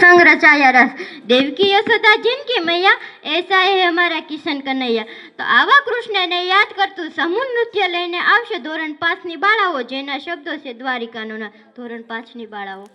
संग रचाया रस। देवकी यशोदा जिनकी मैया, ऐसा है हमारा किशन कन्हैया। तो आवा कृष्णने याद करતું સમૂહ નૃત્ય લઈને આવશે ધોરણ 5 ની બાળાઓ, જેના શબ્દો છે દ્વારિકાનો ના ધોરણ 5 ની બાળાઓ.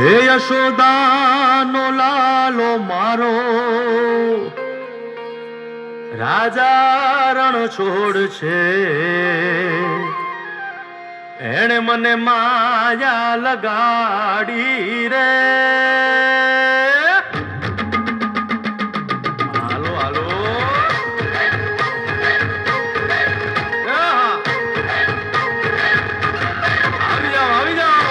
હે યશોદાનો લાલો મારો, રાજા રણ છોડ છે. એણે મને માયા લગાડી રે. હાલો હાલો આવી જાઓ આવી જાઓ.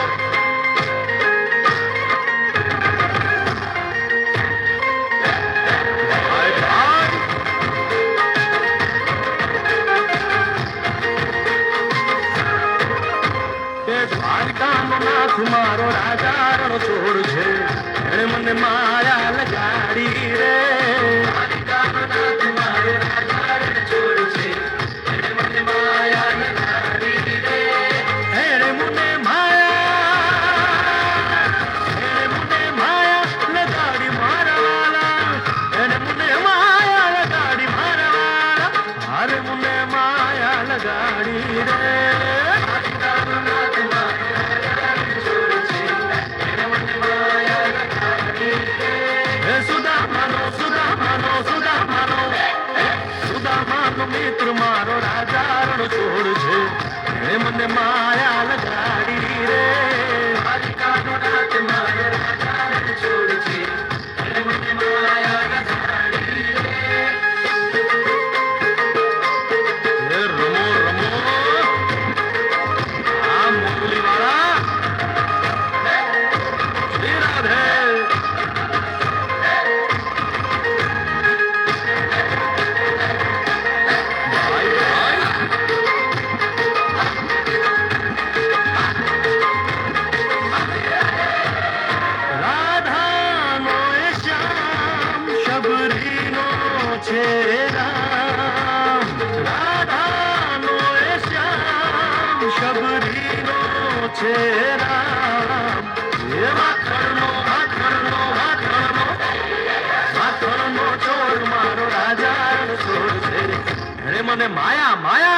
નાથ મારો રાજા રણ છોડ છે, એણે મને માયા લગાડી રે. નાથ મારો રાજા રણ છોડ છે, એણે મને માયા લગાડી રે. એણે મને માયા લગાડી મારા વાલા. એણે મને માયા લગાડી મારા વાલા. હારે મને માયા લગાડી રે. મિત્ર મારો રાજા રણ છોડ છે, એણે મને માયા લગાડી રે. દ્વારિકાનો નાથ મારો રાજા રણ છોડ છે, એણે મને માયા લગાડી રે. રમો રમો આ મુરલી વાળા શ્રી રાધે. મને માયા માયા